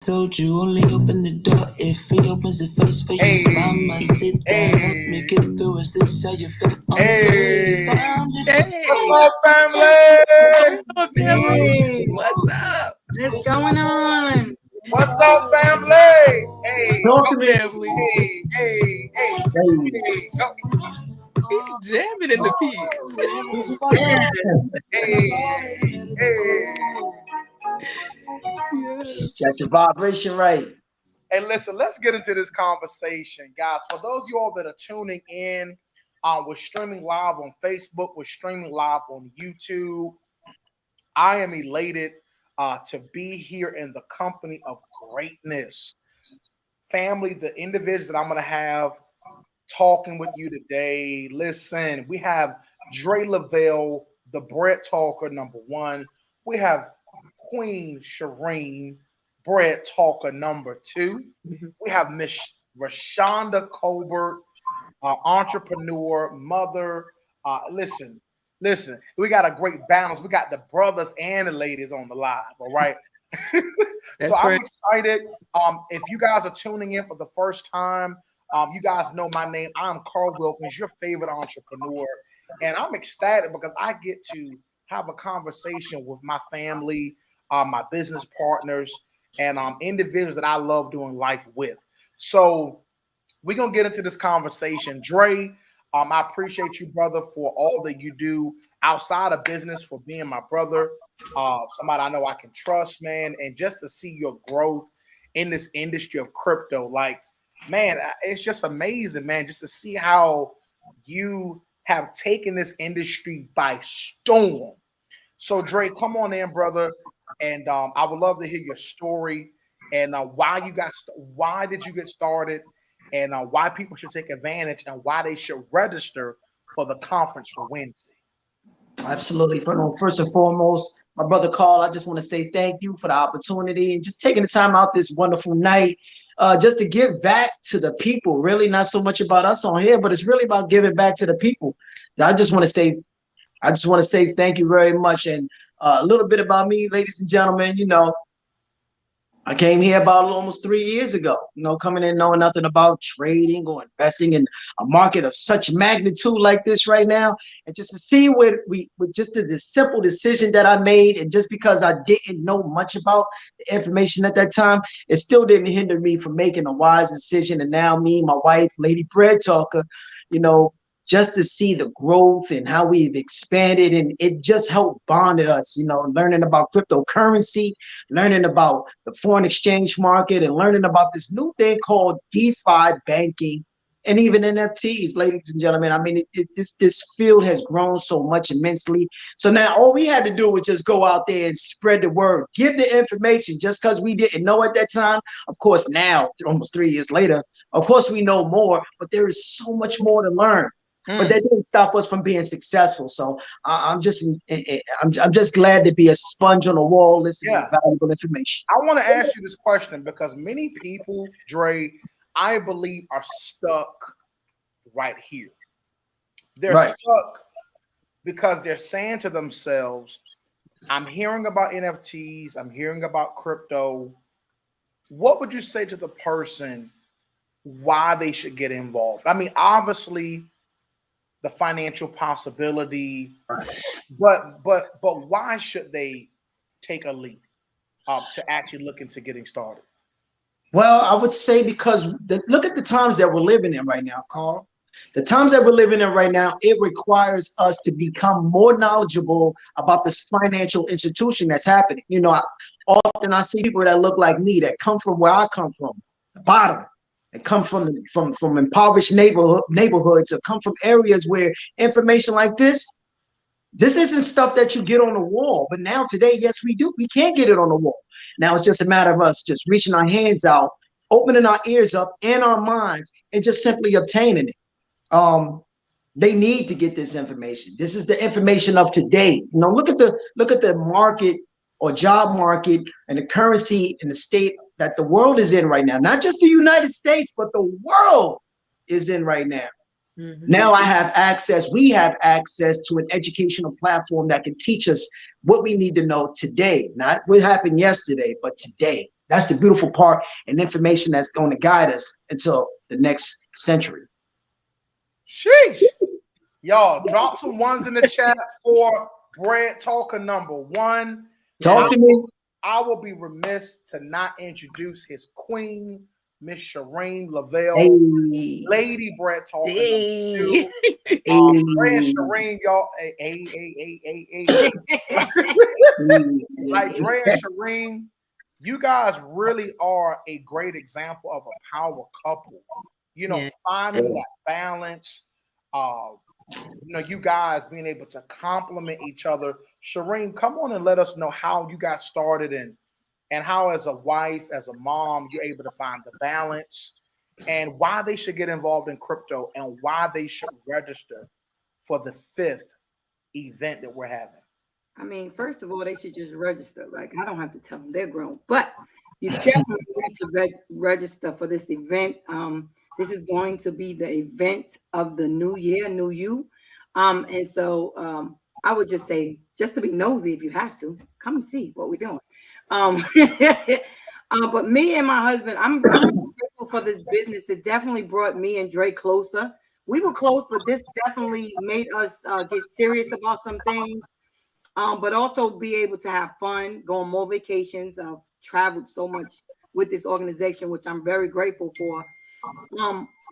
Told you only open the door if he opens it face for you. Mama, sit down, help me get through. Is this how you feel? Hey, what's Hey, up, family? family. Hey, What's up? what's going on? What's up, family? Hey, Talk oh, to me. Family. hey, oh, He's jamming in the piece. Yeah. hey. Yes. Got your vibration right. Hey, listen, let's get into this conversation, guys. For those of you all that are tuning in, we're streaming live on Facebook, we're streaming live on YouTube. I am elated to be here in the company of greatness. Family, the individuals that I'm going to have talking with you today. Listen, we have Dre Lavelle, the bread talker, number one. We have Queen Shireen, bread talker, number two. We have Miss Rashonda Colbert, entrepreneur, mother. Listen, we got a great balance. We got the brothers and the ladies on the live, all right? So That's I'm right. excited. If you guys are tuning in for the first time, you guys know my name. I'm Carl Wilkins, your favorite entrepreneur. And I'm ecstatic because I get to have a conversation with my family, my business partners, and individuals that I love doing life with. So we're going to get into this conversation. Dre, I appreciate you, brother, for all that you do outside of business, for being my brother, somebody I know I can trust, man, and just to see your growth in this industry of crypto. Like, man, it's just amazing, man, just to see how you have taken this industry by storm. So, Dre, come on in, brother, and I would love to hear your story and why did you get started, and why people should take advantage and why they should register for the conference for Wednesday. Absolutely. First and foremost, my brother Carl, I just want to say thank you for the opportunity and just taking the time out this wonderful night, just to give back to the people. Really, not so much about us on here, but it's really about giving back to the people. So I just want to say thank you very much. And a little bit about me, ladies and gentlemen. I came here about almost 3 years ago, coming in knowing nothing about trading or investing in a market of such magnitude like this right now. And just to see what with just the simple decision that I made, and just because I didn't know much about the information at that time, it still didn't hinder me from making a wise decision. And now me, my wife, Lady Bread Talker, you know, just to see the growth and how we've expanded, and it just helped bonded us, learning about cryptocurrency, learning about the foreign exchange market, and learning about this new thing called DeFi banking, and even NFTs, ladies and gentlemen. I mean, this field has grown so much immensely. So now all we had to do was just go out there and spread the word, give the information, just because we didn't know at that time. Of course, now, almost 3 years later, of course we know more, but there is so much more to learn. But that didn't stop us from being successful. So I'm just glad to be a sponge on the wall, listening Yeah. to valuable information. I want to ask you this question because many people, Dre, I believe, are stuck right here. They're Right. stuck because they're saying to themselves, I'm hearing about NFTs, I'm hearing about crypto. What would you say to the person why they should get involved? I mean, obviously the financial possibility, but why should they take a leap to actually look into getting started? Well, I would say because look at the times that we're living in right now, Carl. The times that we're living in right now, it requires us to become more knowledgeable about this financial institution that's happening. Often I see people that look like me, that come from where I come from, the bottom, that come from impoverished neighborhoods, or come from areas where information like this isn't stuff that you get on the wall. But now today, yes, we do. We can get it on the wall. Now it's just a matter of us just reaching our hands out, opening our ears up and our minds, and just simply obtaining it. They need to get this information. This is the information of today. Look at the market or job market and the currency and the state that the world is in right now. Not just the United States, but the world is in right now. Now we have access to an educational platform that can teach us what we need to know today, not what happened yesterday, but today. That's the beautiful part and information that's going to guide us until the next century. Sheesh. Y'all, drop some ones in the chat for Bread Talker #1. Talk to me. I will be remiss to not introduce his queen, Miss Shireen Lavelle, Hey. Lady Bread Talker Hey. #2. Bread Shireen, y'all. Like Dre and Shireen, you guys really are a great example of a power couple. You know, Yeah. finding that balance. You know, you guys being able to complement each other. Shireen, come on and let us know how you got started and how, as a wife, as a mom, you're able to find the balance and why they should get involved in crypto and why they should register for the 5th event that we're having. I mean, first of all, they should just register. Like, I don't have to tell them, they're grown, but you definitely need to register for this event. This is going to be the event of the new year, new you. And so I would just say, just to be nosy, if you have to, come and see what we're doing. But me and my husband, I'm grateful for this business. It definitely brought me and Dre closer. We were close, but this definitely made us get serious about some things. But also be able to have fun, go on more vacations. I've traveled so much with this organization, which I'm very grateful for.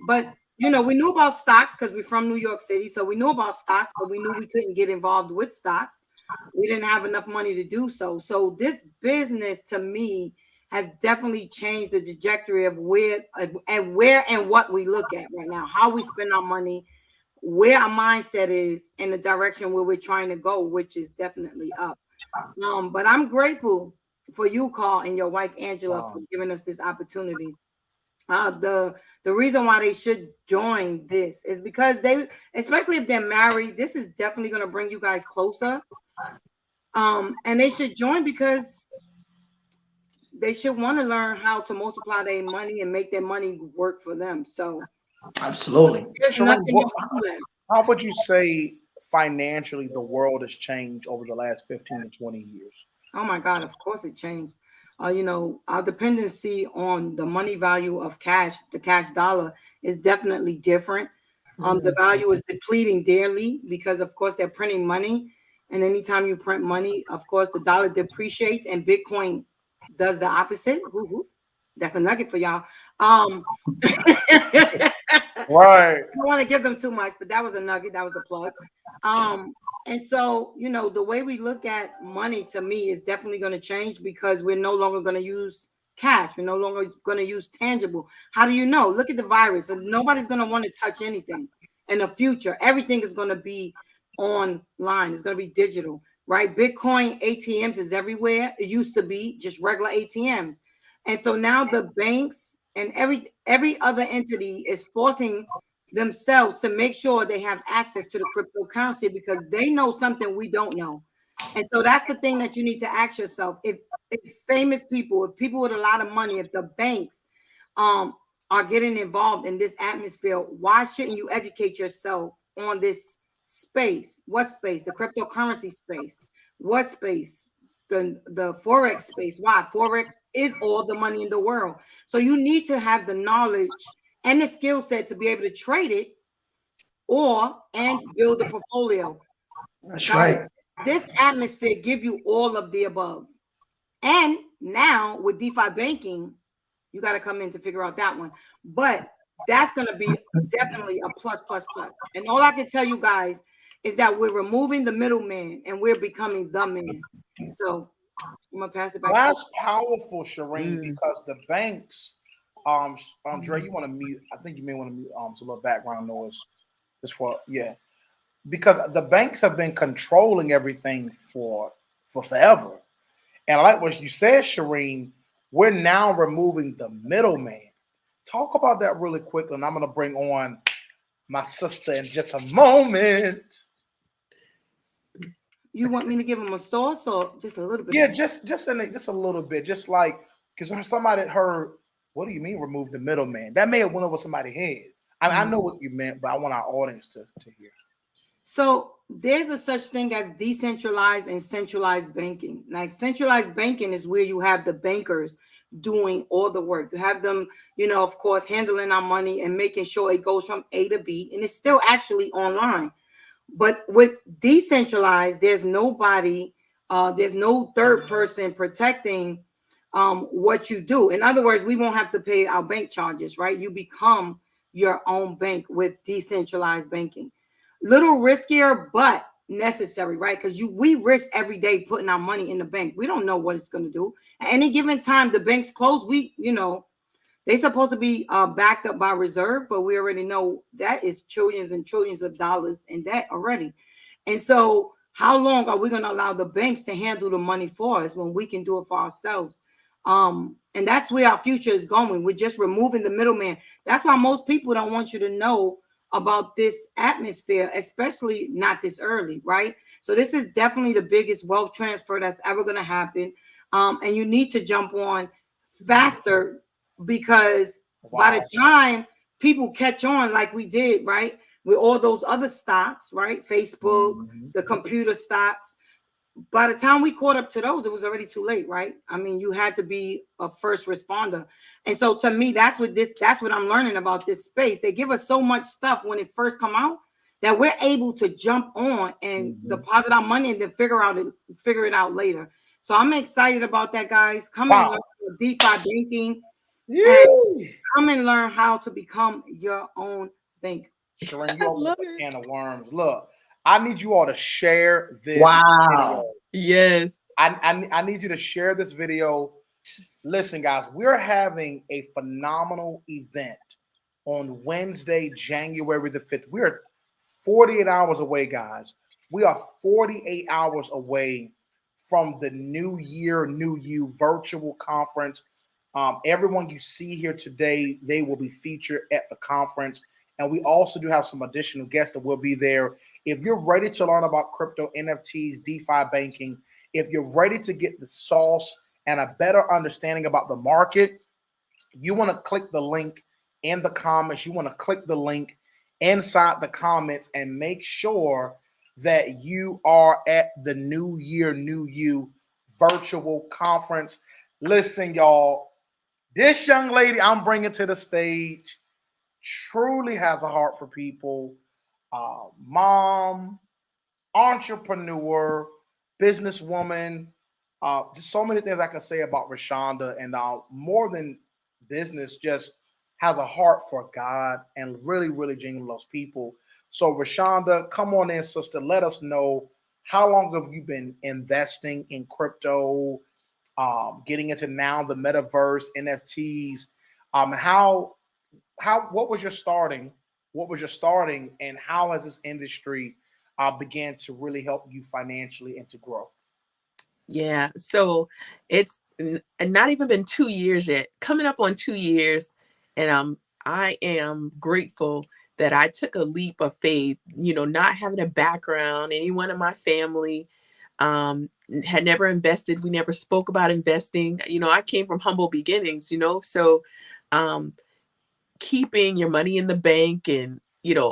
But you know, we knew about stocks because we're from New York City, so we knew about stocks, but we knew we couldn't get involved with stocks. We didn't have enough money to do so. So this business, to me, has definitely changed the trajectory of where and what we look at right now, how we spend our money, where our mindset is, in the direction where we're trying to go, which is definitely up. But I'm grateful for you, Carl, and your wife Angela for giving us this opportunity. The reason why they should join this is because they, especially if they're married, this is definitely going to bring you guys closer. And they should join because they should want to learn how to multiply their money and make their money work for them. So absolutely. There's nothing how would you say financially the world has changed over the last 15 to 20 years? Oh my God, of course it changed. You know, our dependency on the money value of cash, the cash dollar, is definitely different. The value is depleting daily because, of course, they're printing money. And anytime you print money, of course, the dollar depreciates and Bitcoin does the opposite. Woo-hoo. That's a nugget for y'all. Right. I don't want to give them too much, but that was a nugget. That was a plug. And so, you know, the way we look at money, to me, is definitely going to change because we're no longer going to use cash. We're no longer going to use tangible. How do you know? Look at the virus. Nobody's going to want to touch anything in the future. Everything is going to be online. It's going to be digital, right? Bitcoin ATMs is everywhere. It used to be just regular ATMs. And so now the banks and every other entity is forcing themselves to make sure they have access to the cryptocurrency because they know something we don't know. And so that's the thing that you need to ask yourself. If famous people, if people with a lot of money, if the banks are getting involved in this atmosphere, why shouldn't you educate yourself on this space? What space? The cryptocurrency space. What space? The Forex space. Why? Forex is all the money in the world. So you need to have the knowledge and the skill set to be able to trade it and build a portfolio. That's right. This atmosphere give you all of the above. And now with DeFi banking, you got to come in to figure out that one. But that's going to be definitely a plus. And all I can tell you guys is that we're removing the middleman and we're becoming the man. So I'm going to pass it back. That's powerful, Shireen, because the banks, Dre, you want to mute? I think you may want to mute some little background noise. Just for because the banks have been controlling everything for forever. And I like what you said, Shireen. We're now removing the middleman. Talk about that really quickly, and I'm going to bring on my sister in just a moment. You want me to give him a sauce or just a little bit? Yeah, just a little bit, just like because somebody heard. What do you mean remove the middleman? That may have went over somebody's head. I know what you meant, but I want our audience to hear. So there's a such thing as decentralized and centralized banking. Like centralized banking is where you have the bankers doing all the work. You have them, of course, handling our money and making sure it goes from A to B, and it's still actually online. But with decentralized, there's nobody, there's no third person protecting what you do. In other words, we won't have to pay our bank charges, right? You become your own bank with decentralized banking. Little riskier, but necessary, right? Because we risk every day putting our money in the bank. We don't know what it's going to do. At any given time, the bank's closed. They're supposed to be backed up by reserve, but we already know that is trillions and trillions of dollars in debt already. And so how long are we going to allow the banks to handle the money for us when we can do it for ourselves? And that's where our future is going. We're just removing the middleman. That's why most people don't want you to know about this atmosphere, especially not this early, right? So this is definitely the biggest wealth transfer that's ever going to happen. And you need to jump on faster, because by the time people catch on like we did, right, with all those other stocks, right, Facebook, the computer stocks, by the time we caught up to those, it was already too late, right? I mean, you had to be a first responder. And so to me, that's what I'm learning about this space. They give us so much stuff when it first come out that we're able to jump on and deposit our money and then figure it out later. So I'm excited about that, guys. Come and learn DeFi banking. And come and learn how to become your own bank. Shereen, you open a can of worms. Look, I need you all to share this video. Yes. I need you to share this video. Listen, guys, we're having a phenomenal event on Wednesday, January the 5th. We're 48 hours away, guys. We are 48 hours away from the New Year, New You virtual conference. Everyone you see here today, they will be featured at the conference. And we also do have some additional guests that will be there. If you're ready to learn about crypto, NFTs, DeFi banking, if you're ready to get the sauce and a better understanding about the market, you want to click the link in the comments. You want to click the link inside the comments and make sure that you are at the New Year, New You virtual conference. Listen, y'all, this young lady I'm bringing to the stage truly has a heart for people. Mom, entrepreneur, businesswoman, just so many things I can say about Rashonda, and more than business, just has a heart for God and really, really genuinely loves people. So Rashonda, come on in, sister. Let us know, how long have you been investing in crypto, getting into now the metaverse, NFTs, what was your starting? And how has this industry began to really help you financially and to grow? Yeah, so it's not even been 2 years yet, coming up on 2 years. And I am grateful that I took a leap of faith, not having a background. Anyone in my family had never invested. We never spoke about investing. I came from humble beginnings, so keeping your money in the bank and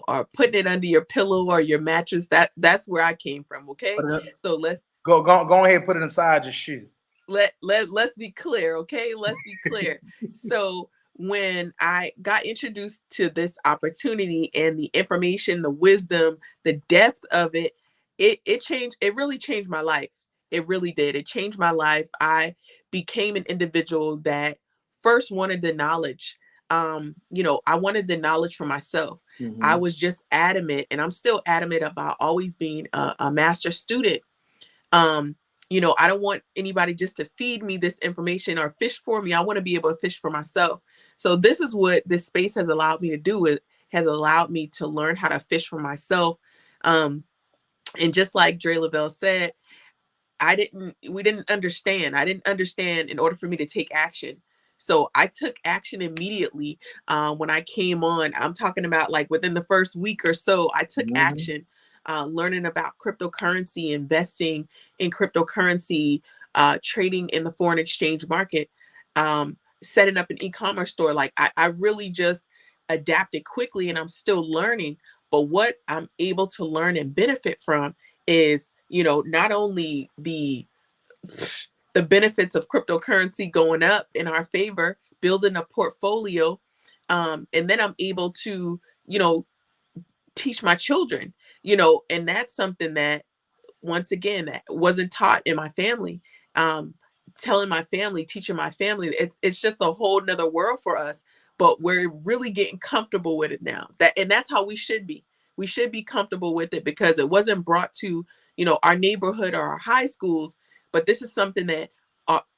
or putting it under your pillow or your mattress, that's where I came from. Okay, so let's go ahead and put it inside your shoe. Let's be clear. Okay, let's be clear. So when I got introduced to this opportunity and the information, the wisdom, the depth of it, it changed. It really changed my life. It really did. It changed my life. I became an individual that first wanted the knowledge. I wanted the knowledge for myself. I was just adamant, and I'm still adamant about always being a master student. I don't want anybody just to feed me this information or fish for me. I want to be able to fish for myself. So this is what this space has allowed me to do. It has allowed me to learn how to fish for myself. And just like Dre Lavelle said, we didn't understand. I didn't understand in order for me to take action. So I took action immediately when I came on. I'm talking about like within the first week or so, I took action, learning about cryptocurrency, investing in cryptocurrency, trading in the foreign exchange market, setting up an e-commerce store. Like I really just adapted quickly, and I'm still learning. But what I'm able to learn and benefit from is, not only the the benefits of cryptocurrency going up in our favor, building a portfolio. And then I'm able to, teach my children, and that's something that, once again, that wasn't taught in my family. Telling my family, teaching my family, it's just a whole nother world for us, but we're really getting comfortable with it now. That's how we should be. We should be comfortable with it because it wasn't brought to, our neighborhood or our high schools, but this is something that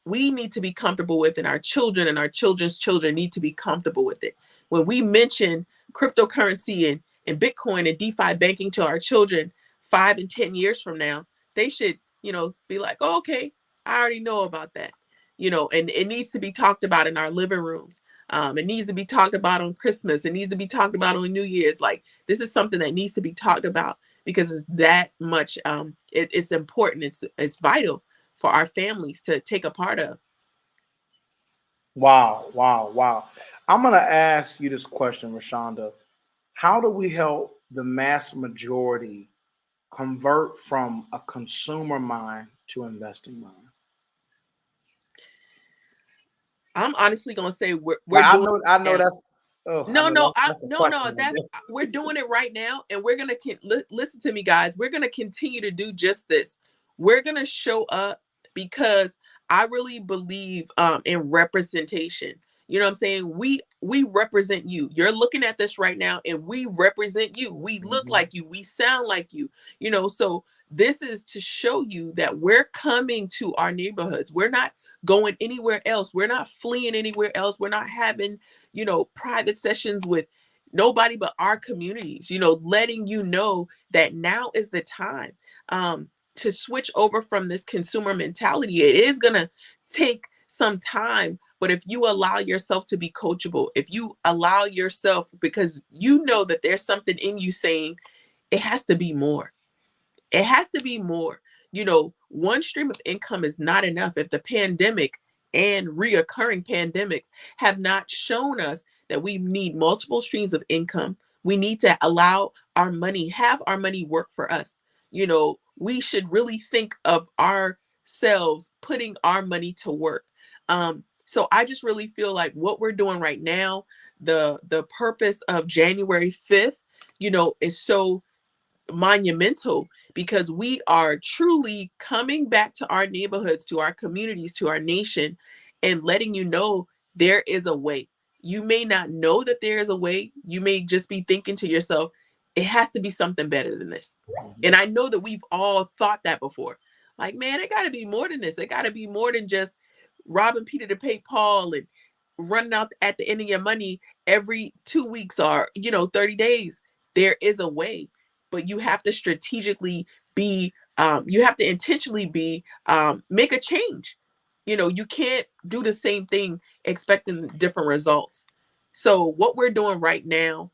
we need to be comfortable with, and our children and our children's children need to be comfortable with it. When we mention cryptocurrency and Bitcoin and DeFi banking to our children 5 and 10 years from now, they should, be like, oh, okay, I already know about that, and it needs to be talked about in our living rooms. It needs to be talked about on Christmas. It needs to be talked about on New Year's. Like, this is something that needs to be talked about because it's that much, it's important. It's vital for our families to take a part of. Wow. I'm going to ask you this question, Rashonda. How do we help the mass majority convert from a consumer mind to investing mind? I'm honestly going to say we're doing I know that's we're doing it right now, and we're going to listen to me, guys. We're going to continue to do just this. We're going to show up because I really believe in representation. You know what I'm saying? We represent you. You're looking at this right now, and we represent you. We look like you. We sound like you. So this is to show you that we're coming to our neighborhoods. We're not going anywhere else. We're not fleeing anywhere else. We're not having, private sessions with nobody but our communities, letting you know that now is the time to switch over from this consumer mentality. It is going to take some time, but if you allow yourself to be coachable, if you allow yourself, because that there's something in you saying it has to be more. It has to be more. One stream of income is not enough. If the pandemic and reoccurring pandemics have not shown us that we need multiple streams of income, we need to have our money work for us. We should really think of ourselves putting our money to work. So I just really feel like what we're doing right now, the purpose of January 5th, is so monumental because we are truly coming back to our neighborhoods, to our communities, to our nation, and letting you know there is a way. You may not know that there is a way. You may just be thinking to yourself, it has to be something better than this. And I know that we've all thought that before. Like, man, it got to be more than this. It got to be more than just robbing Peter to pay Paul and running out at the end of your money every 2 weeks or 30 days. There is a way, but you have to strategically be, you have to intentionally be, make a change. You can't do the same thing expecting different results. So what we're doing right now,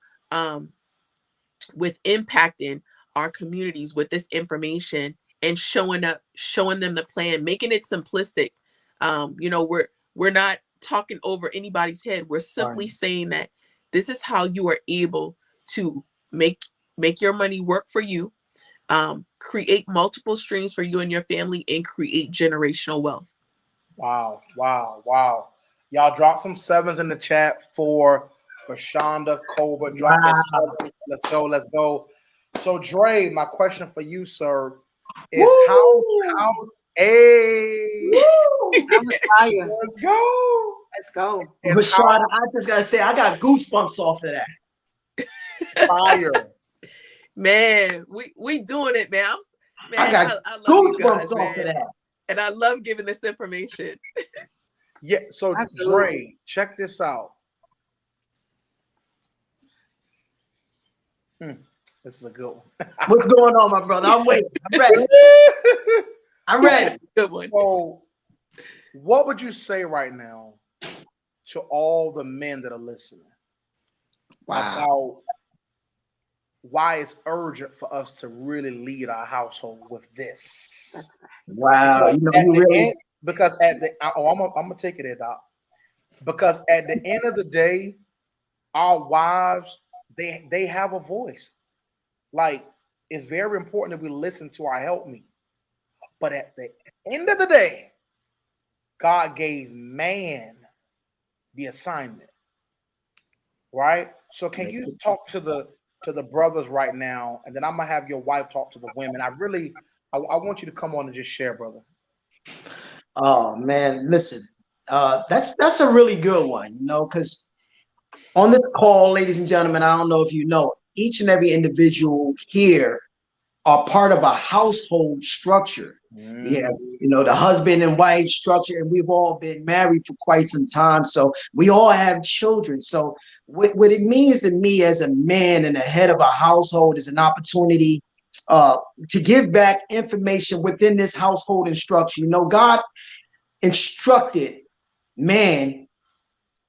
with impacting our communities with this information and showing them the plan, making it simplistic. We're not talking over anybody's head. We're simply saying that this is how you are able to make your money work for you, create multiple streams for you and your family, and create generational wealth. Wow. Y'all drop some sevens in the chat for Rashonda Colbert. Drop the sevens. Let's go. So Dre, my question for you, sir, is how let's go. Rashonda, I just gotta say, I got goosebumps off of that. Fire. Man, we doing it, man. I got goosebumps off of that. And I love giving this information. Yeah, so absolutely. Dre, check this out. This is a good one. What's going on, my brother? I'm waiting. I'm ready. I'm ready. Good one. So, what would you say right now to all the men that are listening about why it's urgent for us to really lead our household with this? Wow, because I'm gonna take it, Doc. Because at the end of the day, our wives, they have a voice. Like, it's very important that we listen to our helpmeet. But at the end of the day, God gave man the assignment, right? So can you talk to the brothers right now, and then I'm gonna have your wife talk to the women. I want you to come on and just share, brother. Oh man, listen, that's a really good one, because on this call, ladies and gentlemen, I don't know if you know, each and every individual here are part of a household structure. We have, the husband and wife structure, and we've all been married for quite some time. So we all have children. So what it means to me as a man and the head of a household is an opportunity to give back information within this household and structure. God instructed man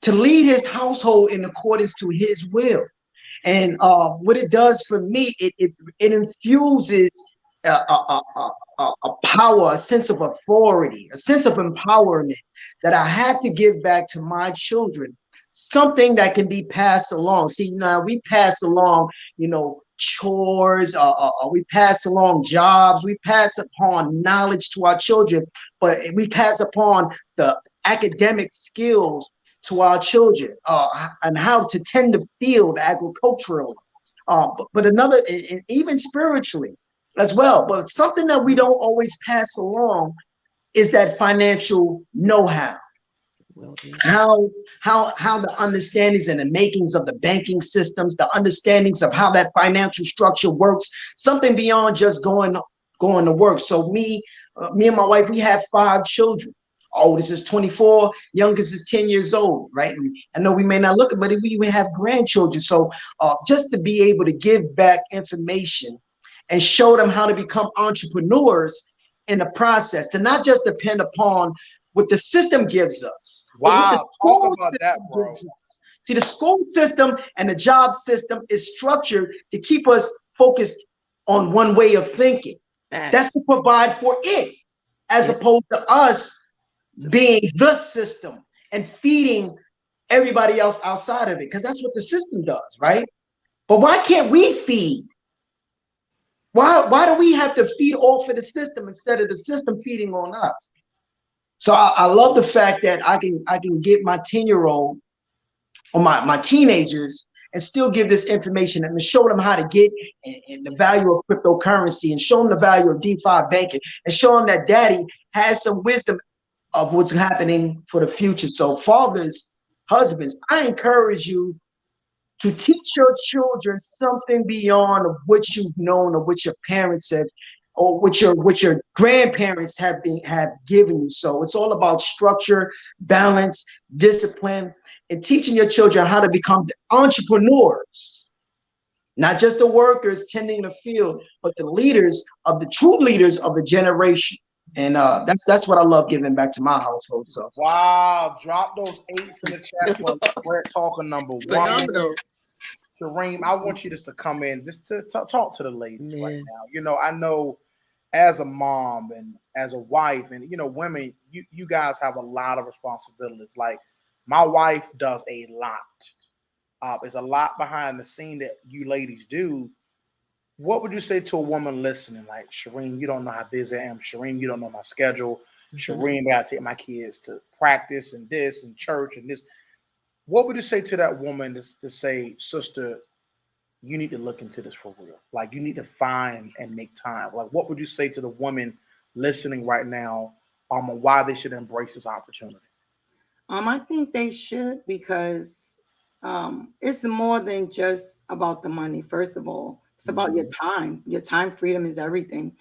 to lead his household in accordance to his will. And what it does for me, it infuses a power, a sense of authority, a sense of empowerment that I have to give back to my children, something that can be passed along. See, now we pass along, chores, we pass along jobs, we pass upon knowledge to our children, but we pass upon the academic skills to our children, and how to tend the field agriculturally, but another, and even spiritually as well. But something that we don't always pass along is that financial know-how. How the understandings and the makings of the banking systems, the understandings of how that financial structure works, something beyond just going to work. So me and my wife, we have 5 children. Oldest is 24, youngest is 10 years old, right? And I know we may not look at it, but we even have grandchildren. So just to be able to give back information and show them how to become entrepreneurs in the process, to not just depend upon what the system gives us. Wow, talk about that, bro. See, the school system and the job system is structured to keep us focused on one way of thinking. That's to provide for it, as opposed to us being the system and feeding everybody else outside of it, because that's what the system does, right? But why can't we feed? Why do we have to feed off of the system instead of the system feeding on us? So I love the fact that I can get my 10-year-old or my teenagers and still give this information and show them how to get and the value of cryptocurrency, and show them the value of DeFi banking, and show them that daddy has some wisdom of what's happening for the future. So fathers, husbands, I encourage you to teach your children something beyond of what you've known or what your parents have, or what your grandparents have given you. So it's all about structure, balance, discipline, and teaching your children how to become the entrepreneurs, not just the workers tending the field, but the leaders of the true leaders of the generation. And that's what I love giving back to my household. So wow, drop those 8s in the chat for Brett Talker number 1. Shareem, I want you just to come in, just to talk to the ladies right now. I know as a mom and as a wife, and women, you guys have a lot of responsibilities. Like my wife does a lot. There's a lot behind the scene that you ladies do. What would you say to a woman listening? Like, Shareem, you don't know how busy I am. Shareem, you don't know my schedule. Shareem, I gotta take my kids to practice and this and church and this. What would you say to that woman to say, sister, you need to look into this for real? Like, you need to find and make time. Like, what would you say to the women listening right now on why they should embrace this opportunity? I think they should, because it's more than just about the money. First of all, it's about your time. Your time freedom is everything.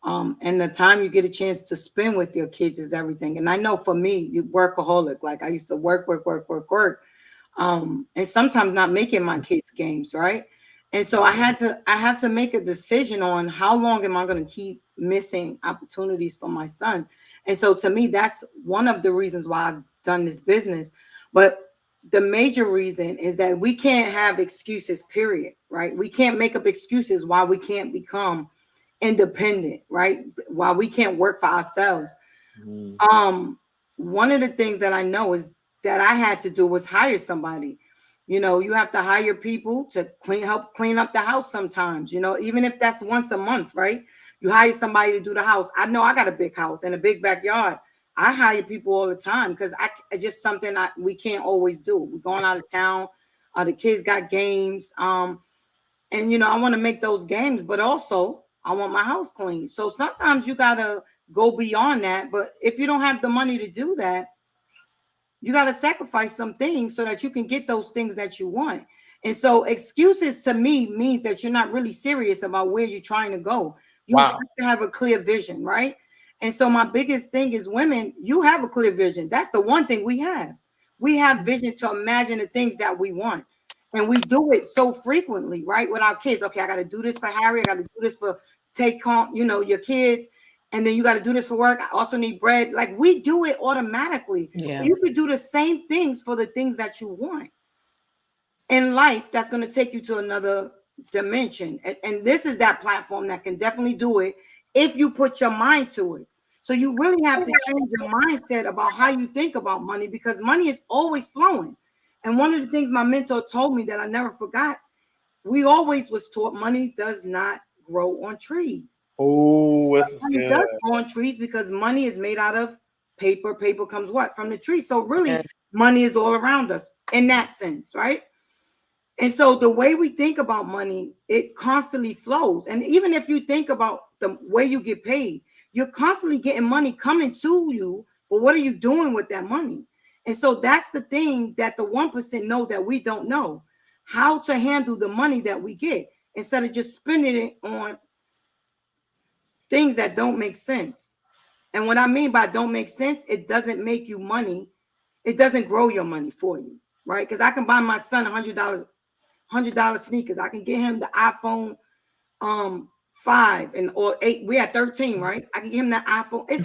And the time you get a chance to spend with your kids is everything. And I know for me, you workaholic. Like I used to work. And sometimes not making my kids games, right? And so I have to make a decision on how long am I going to keep missing opportunities for my son. And so to me, that's one of the reasons why I've done this business. But the major reason is that we can't have excuses, period, right? We can't make up excuses why we can't become independent, right? Why we can't work for ourselves. One of the things that I know is that I had to do was hire somebody. You have to hire people to help clean up the house sometimes, even if that's once a month, right? You hire somebody to do the house. I know I got a big house and a big backyard. I hire people all the time because it's just something we can't always do. We're going out of town. The kids got games. And I want to make those games, but also I want my house clean. So sometimes you gotta go beyond that. But if you don't have the money to do that, you gotta sacrifice some things so that you can get those things that you want. And so excuses to me means that you're not really serious about where you're trying to go. You have to have a clear vision, right? And so my biggest thing is women, you have a clear vision. That's the one thing we have. We have vision to imagine the things that we want. And we do it so frequently, right? With our kids. Okay, I got to do this for Harry. I got to do this for take home, your kids. And then you got to do this for work. I also need bread. Like we do it automatically. Yeah. You could do the same things for the things that you want in life. That's going to take you to another dimension. And this is that platform that can definitely do it if you put your mind to it. So you really have to change your mindset about how you think about money, because money is always flowing. And one of the things my mentor told me that I never forgot, we always was taught money does not grow on trees. Oh, this is good. It does grow on trees because money is made out of paper. Paper comes what? From the tree. So really, money is all around us in that sense, right? And so the way we think about money, it constantly flows. And even if you think about the way you get paid, you're constantly getting money coming to you, but what are you doing with that money? And so that's the thing that the 1% know that we don't know, how to handle the money that we get instead of just spending it on things that don't make sense. And what I mean by don't make sense, it doesn't make you money. It doesn't grow your money for you, right? Because I can buy my son $100 sneakers. I can get him the iPhone 5 or 8. We had 13, right? I can give him that iPhone. It's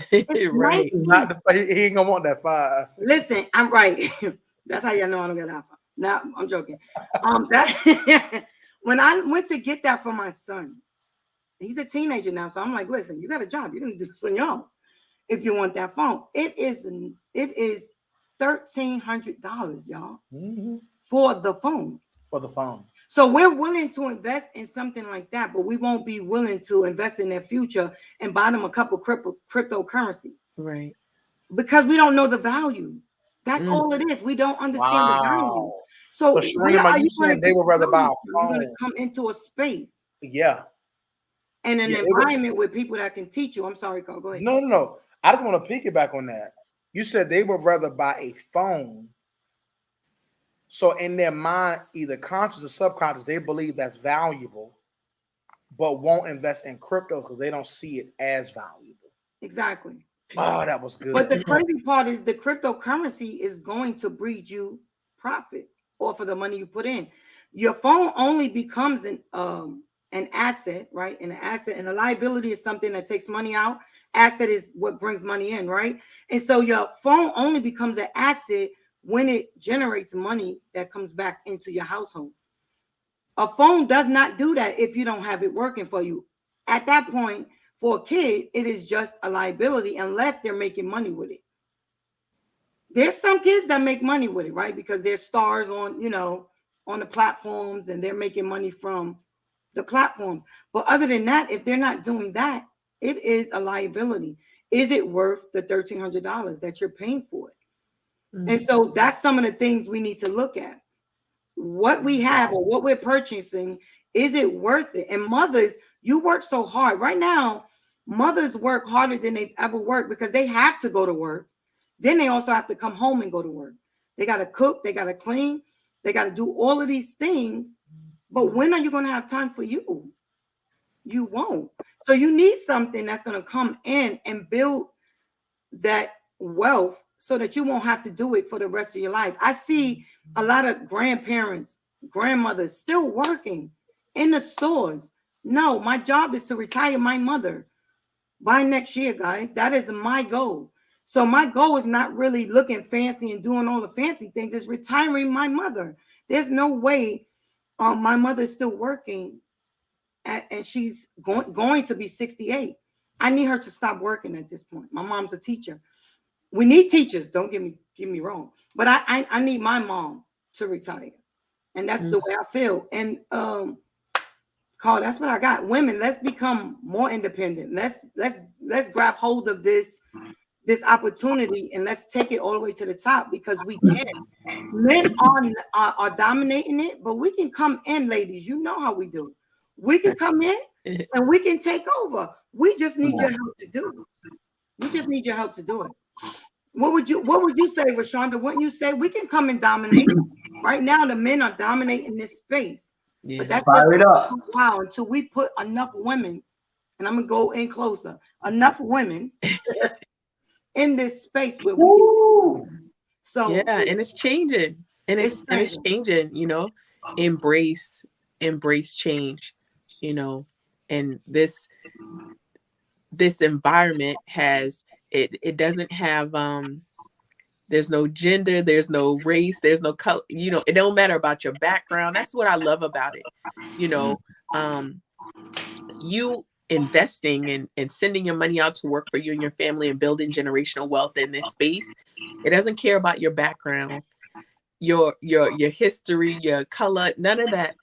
right. He ain't gonna want that 5. Listen, I'm right. That's how y'all know I don't get an iPhone. Now I'm joking. That when I went to get that for my son, he's a teenager now, so I'm like, listen, you got a job. You're gonna do this on your own if you want that phone. It is $1,300, y'all, for the phone. For the phone. So we're willing to invest in something like that, but we won't be willing to invest in their future and buy them a couple cryptocurrency. Right. Because we don't know the value. That's all it is. We don't understand the value. So Sharima, you said they would rather buy a phone. You're going to come into a space. Yeah. And an environment with people that can teach you. I'm sorry, Carl. Go ahead. No. I just want to piggyback on that. You said they would rather buy a phone. So in their mind, either conscious or subconscious, they believe that's valuable, but won't invest in crypto because they don't see it as valuable. Exactly. Oh, that was good. But the crazy part is the cryptocurrency is going to breed you profit off of the money you put in. Your phone only becomes an asset, right? And an asset and a liability is something that takes money out. Asset is what brings money in, right? And so your phone only becomes an asset when it generates money that comes back into your household. A phone does not do that if you don't have it working for you. At that point, for a kid, it is just a liability unless they're making money with it. There's some kids that make money with it, right? Because they're stars on the platforms and they're making money from the platform. But other than that, if they're not doing that, it is a liability. Is it worth the $1,300 that you're paying for it? And so that's some of the things we need to look at. What we have or what we're purchasing, is it worth it? And mothers, you work so hard. Right now, mothers work harder than they've ever worked because they have to go to work. Then they also have to come home and go to work. They got to cook, they got to clean, they got to do all of these things. But when are you going to have time for you? You won't. So you need something that's going to come in and build that wealth so that you won't have to do it for the rest of your life. I see a lot of grandparents, grandmothers still working in the stores. No, my job is to retire my mother by next year, guys. That is my goal. So my goal is not really looking fancy and doing all the fancy things. It's retiring my mother. There's no way my mother is still working and she's going to be 68. I need her to stop working at this point. My mom's a teacher. We need teachers, don't get me wrong, but I need my mom to retire, and that's the way I feel. And Carl, that's what I got. Women, let's become more independent. Let's grab hold of this this opportunity and let's take it all the way to the top because we can. Men are dominating it, but we can come in, ladies. You know how we do. We can come in and we can take over. We just need your help to do it. We just need your help to do it. What would you say, Rashonda? Wouldn't you say we can come and dominate? Right now, the men are dominating this space. Yeah. But that's Fire it up. wow, until we put enough women, and I'm gonna go in closer, enough women in this space where we can. So yeah, and it's changing. And it's changing, you know. Embrace change, you know, and this environment has it doesn't have there's no gender, there's no race, there's no color, you know, it don't matter about your background. That's what I love about it. You know, you investing and sending your money out to work for you and your family and building generational wealth in this space. It doesn't care about your background, your history, your color, none of that.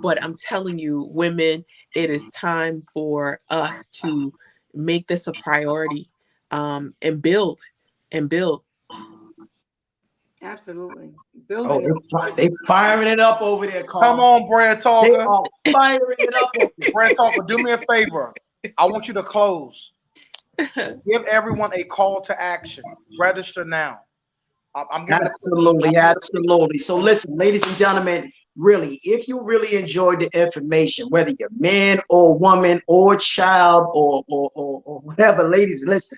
But I'm telling you, women, it is time for us to make this a priority, and build. absolutely. Oh, they firing it up over there, Carl. Come on, Bread They Talker. are firing it up over there. Bread Talker, do me a favor. I want you to close. Give everyone a call to action. Register now. I'm giving Absolutely. So listen, ladies and gentlemen, really, if you really enjoyed the information, whether you're man or woman or child or whatever, ladies, listen.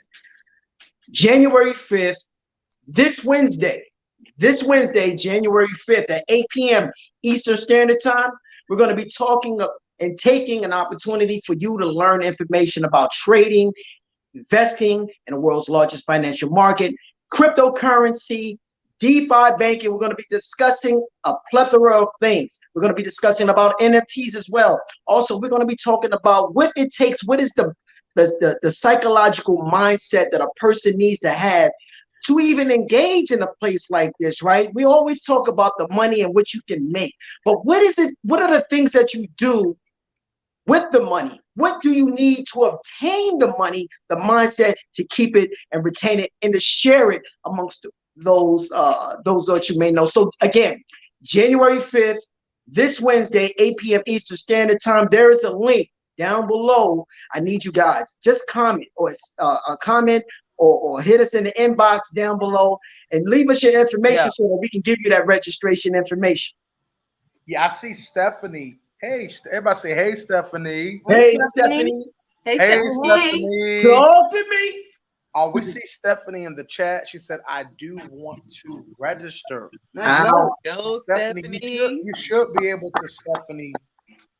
January 5th, this Wednesday, January 5th at 8 p.m. Eastern Standard Time, we're going to be talking and taking an opportunity for you to learn information about trading, investing in the world's largest financial market, cryptocurrency, DeFi banking. We're going to be discussing a plethora of things. We're going to be discussing about NFTs as well. Also, we're going to be talking about what it takes, what is the psychological mindset that a person needs to have to even engage in a place like this, right? We always talk about the money and what you can make, but what is it? What are the things that you do with the money? What do you need to obtain the money, the mindset to keep it and retain it and to share it amongst those that you may know? So again, January 5th, this Wednesday, 8 p.m. Eastern Standard Time, there is a link down below. I need you guys, just comment or or hit us in the inbox down below and leave us your information so that we can give you that registration information. Yeah, I see Stephanie. Hey, everybody say, hey, Stephanie. Hey, Stephanie. Hey, Stephanie. Talk to me. Oh, we see Stephanie in the chat. She said, I do want to register. Go, Stephanie. You should be able to, Stephanie.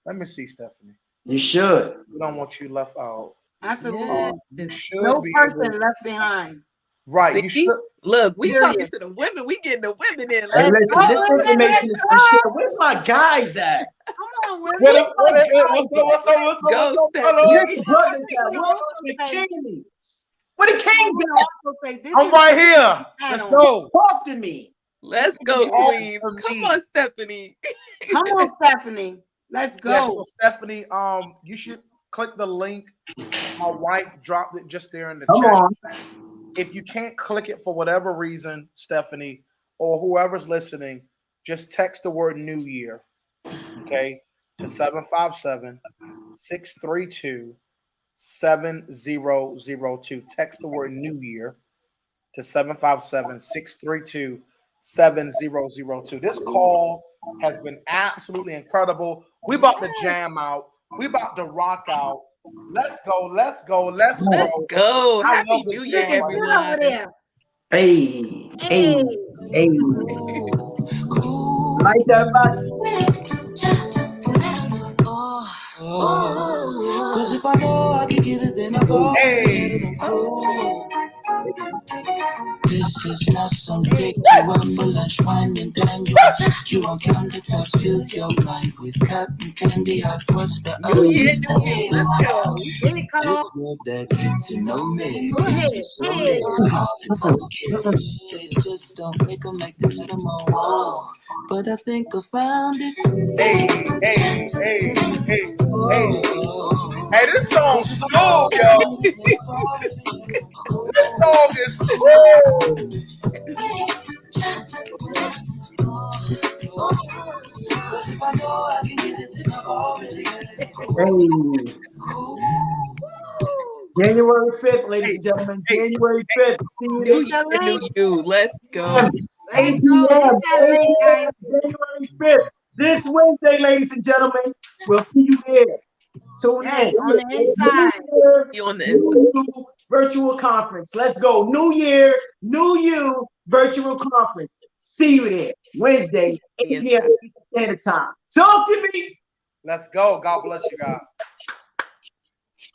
Let me see, Stephanie. You should. We don't want you left out. Absolutely. You should No be person able, left behind. right. See? You should. Look, we Period. talking to the women. We getting the women in. Hey, Let's listen, go. this information is for sure. Where's my guys at? Come on, women. What's up? Go, This Stephanie. brother got what the kings? Where the kings at? I'm right here. Let's go. Talk to me. Let's go, All Queens. to Come me. on, Stephanie. Come on, Stephanie. Let's go. Yeah, so Stephanie, you should click the link. My wife dropped it just there in the Come chat. on. If you can't click it for whatever reason, Stephanie, or whoever's listening, just text the word New Year, okay, to 757-632-7002. Text the word New Year to 757-632-7002. This call has been absolutely incredible. We about to jam out. We about to rock out. Let's go. Let's go. I Happy love New this Year, game. Over everyone. there. Hey. Cool. Like that, buddy. Cause if I know I can get it, then I'll go. Hey. Cool. This is not some take you out for lunch, wine and dine. You on countertops, fill your mind with cotton candy. What's the New Year, New Year. Let's go. Here it comes. This world that get to know me. Go ahead. Just don't make them like this no more. Whoa. But I think I found it. Hey. Hey, this song's smooth, yo. This song is Hey. January 5th, ladies and gentlemen. January 5th. See you New there. year, new you. Let's go. 8 Let's p.m. go. Hit that link, guys. January 5th. This Wednesday, ladies and gentlemen. We'll see you there. Tune Yes, in. on the inside. New Year, You on the new inside. you virtual conference. Let's go. New Year, new you virtual conference. See you there. Wednesday, 8 p.m. Eastern Standard Time. Talk to me. Let's go. God bless you guys.